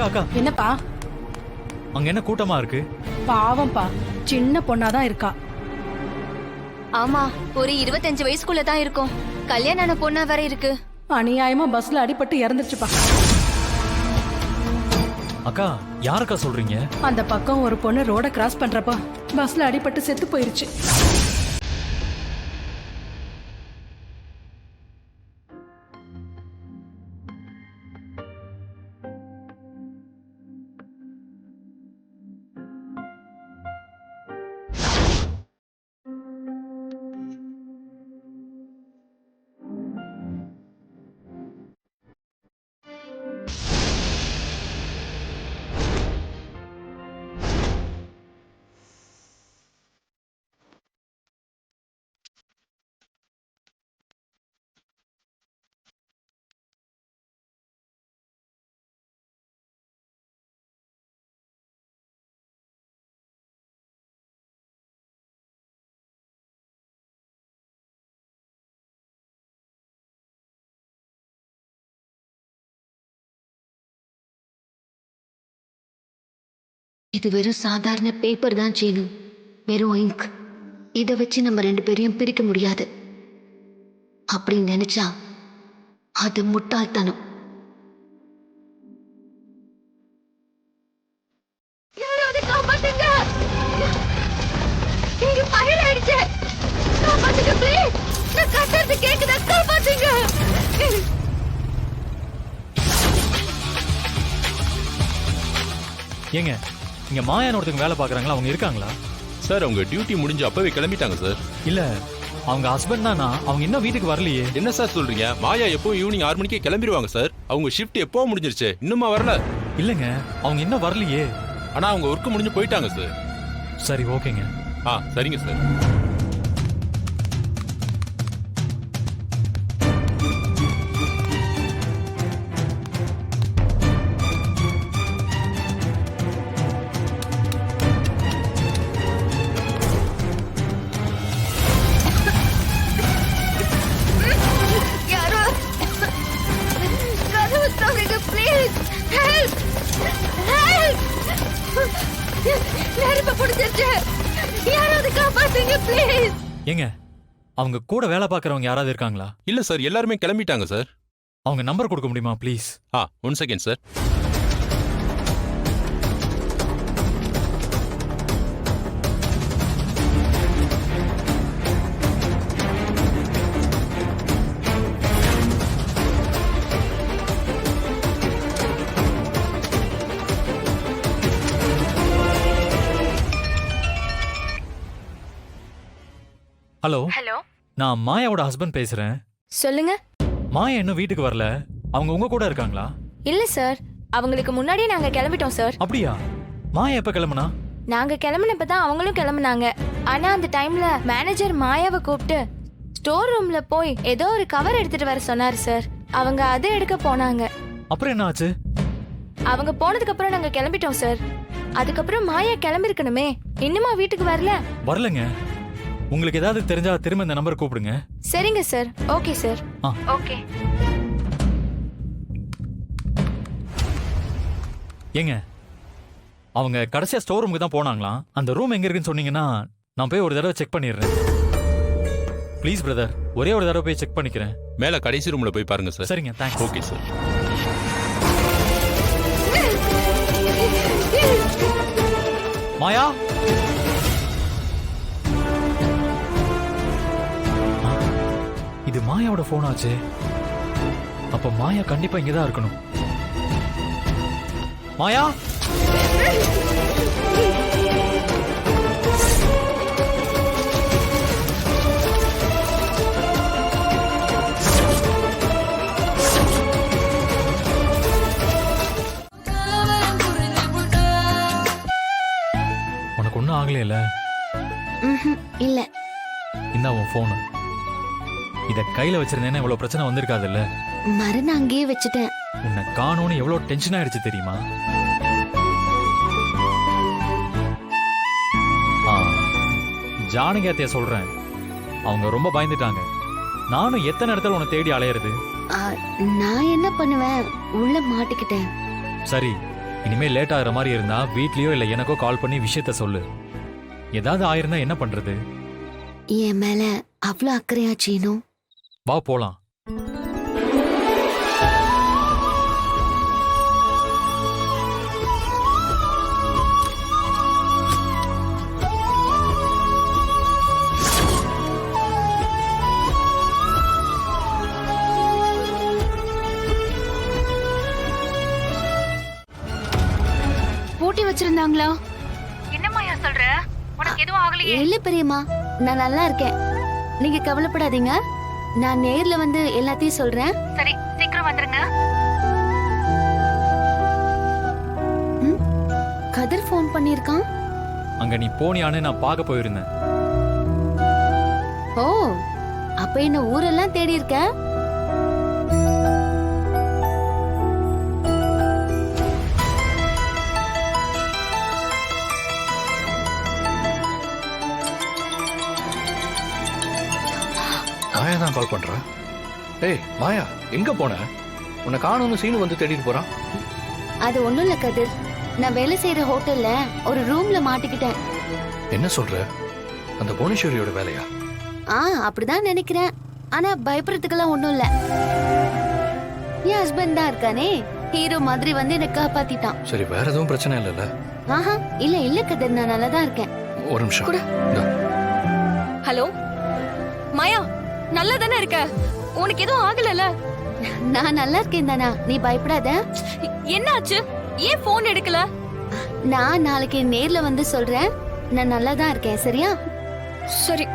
அக்கா அக்கா, என்னப்பா? அங்க என்ன கூட்டமா இருக்கு? பாவம்பா, சின்ன பொண்ணாதான் இருக்கா. ஆமா, ஒரு 25 வயசுக்குள்ள தான் இருக்கும். கல்யாணம் ஆன பொண்ணா வர இருக்கு. அநியாயமா பஸ்ல அடிபட்டு இறந்துருச்சுப்பா. அக்கா, யாருக்கா சொல்றீங்க? அந்த பக்கம் ஒரு பொண்ணு ரோட கிராஸ் பண்றப்ப பஸ்ல அடிபட்டு செத்து போயிருச்சு. இது வெறும் சாதாரண பேப்பர் தான் சீனு, வெறும் இங்க். இதை வச்சு நம்ம 2 பேரையும் பிரிக்க முடியாது. அப்படின்னு நினைச்சா அது முட்டாள்தனம். யாராவது காப்பாத்துங்க, இங்க ஃபயர் ஆயிடுச்சு. காப்பாத்துங்க ப்ளீஸ், நான் கத்துறது கேக்குதா? காப்பாத்துங்க. ஏங்க, இங்க மாயான்னு ஒருத்தங்க வேலை பாக்குறாங்களா, அவங்க இருக்காங்களா? சார், அவங்க டியூட்டி முடிஞ்சு அப்பவே கிளம்பிட்டாங்க சார். இல்ல, அவங்க ஹஸ்பண்ட் தானா? அவங்க இன்னும் வீட்டுக்கு வரலையே. என்ன சார் சொல்றீங்க? மாயா எப்போ ஈவினிங் 6 மணிக்கு கிளம்பிடுவாங்க சார். அவங்க ஷிஃப்ட் எப்போ முடிஞ்சிருச்சு, இன்னுமா வரல? இல்லங்க, அவங்க இன்னும் வரலையே. ஆனா அவங்க ஒர்க் முடிஞ்சு போயிட்டாங்க சார். சரி, ஓகேங்க. சரிங்க சார். ஏங்க, அவங்க கூட வேலை பாக்குறவங்க யாராவது இருக்காங்களா? இல்ல சார், எல்லாருமே கிளம்பிட்டாங்க சார். அவங்க நம்பர் கொடுக்க முடியுமா please? 1 second sir. Hello. Hello, நான் மாயாவோட ஹஸ்பண்ட் பேசுறேன். சொல்லுங்க. மாயா இன்னும் வீட்டுக்கு வரல. அவங்க உங்க கூட இருக்காங்களா? இல்ல சார், அவங்களுக்கு முன்னாடியே நாங்க கிளம்பிட்டோம் சார். அப்படியா? மாயா எப்ப கிளம்புனா? நாங்க கிளம்பினப்ப தான் அவங்களும் கிளம்புனாங்க. ஆனா அந்த டைம்ல மேனேஜர் மாயாவை கூப்பிட்டு ஸ்டோர் ரூம்ல போய் ஏதோ ஒரு கவர் எடுத்துட்டு வர சொன்னாரு சார். அவங்க அதை எடுக்க போனாங்க. அப்புறம் என்ன ஆச்சு? அவங்க போனதுக்கு அப்புறம் நாங்க கிளம்பிட்டோம் சார். அதுக்கப்புறம் மாயா கிளம்பிருக்கணுமே, இன்னுமா வீட்டுக்கு வரல? வரலங்க. உங்களுக்கு ஏதாவது தெரிஞ்சா திரும்ப இந்த நம்பர் கூப்பிடுங்க. சரிங்க சார். Okay sir. ஓகே. ஏங்க, அவங்க கடைசியா ஸ்டோர் ரூமுக்கு தான் போனாங்களாம். அந்த ரூம் எங்க இருக்குன்னு சொன்னீங்கன்னா நான் போய் ஒரு தடவை செக் பண்ணிடுறேன். ப்ளீஸ் பிரதர், ஒரே ஒரு தடவை போய் செக் பண்ணிக்கிறேன். மேல கடைசி ரூம்ல போய் பாருங்க சார். சரிங்க, தேங்க்ஸ். Okay sir. மாயா, இது மாயாவோட போன் ஆச்சு. அப்ப மாயா கண்டிப்பா இங்கதான் இருக்கணும். மாயா, உனக்கு ஒன்னும் ஆகலையில? இல்ல. இந்த உன் போனு. இத கையில வச்சிருந்தேன்னா இவ்வளவு பிரச்சனை வந்திருக்காதுல்ல. மறந்து அங்கேயே வச்சுட்டேன். உன்னை காணோன்னு எவ்வளவு டென்ஷன் ஆயிடுச்சு தெரியுமா? ஜானகியத்தைய சொல்றேன், அவங்க ரொம்ப பயந்துட்டாங்க. நானும் எத்தனை இடத்துல உன்னை தேடி அலையிறது. நான் என்ன பண்ணுவேன், உள்ள மாட்டிக்கிட்டேன். சரி, இனிமே லேட் ஆகிற மாதிரி இருந்தா வீட்லயோ இல்ல எனக்கோ கால் பண்ணி விஷயத்த சொல்லு. ஏதாவது ஆயிருந்தா என்ன பண்றது? என் மேல அவ்வளோ அக்கறையா சீனு? வா போலாம். பூட்டி வச்சிருந்தாங்களா? என்னம்மாயா சொல்ற? உனக்கு எதுவும் ஆகலையே? இல்ல பெரியம்மா, நான் நல்லா இருக்கேன். நீங்க கவலைப்படாதீங்க. நான் நேர்ல வந்து எல்லாத்தையும் சொல்றேன். சரி, சீக்கிரம் வந்துருங்க. கதிர் ஃபோன் பண்ணிருக்கான். அங்க நீ போனியான்னு நான் பார்க்க போயிருந்தேன். ஓ, அப்ப என்ன ஊரெல்லாம் தேடி இருக்க? மாயா தான் கால் பண்றா. ஏய் மாயா, எங்க போன? உன்னை காணும்னு சீனு வந்து தேடிட்டு போறான். அது ஒண்ணும் இல்ல கதிர், நான் வேலை செய்யற ஹோட்டல்ல ஒரு ரூம்ல மாட்டிக்கிட்டேன். என்ன சொல்ற? அந்த புவனேஸ்வரியோட வேலையா? அப்படிதான் நினைக்கிறேன். ஆனா பயப்படுறதுக்கெல்லாம் ஒண்ணும் இல்ல. என் ஹஸ்பண்ட் தான் இருக்கானே, ஹீரோ மாதிரி வந்து என்ன காப்பாத்திட்டான். சரி, வேற எதுவும் பிரச்சனை இல்லைல்ல? ஆஹா, இல்ல கதிர், நான் நல்லா தான் இருக்கேன். ஒரு நிமிஷம். கூட. இந்தா. ஹலோ மாயா, நல்லா தானே இருக்க? உனக்கு எதுவும் ஆகலல? நான் நல்லா இருக்கேன் தானா, நீ பயப்படாத. என்னாச்சு? ஏன் போன் எடுக்கல? நான் நாளைக்கு நேர்ல வந்து சொல்றேன். நான் நல்லா தான் இருக்கேன், சரியா? சரி.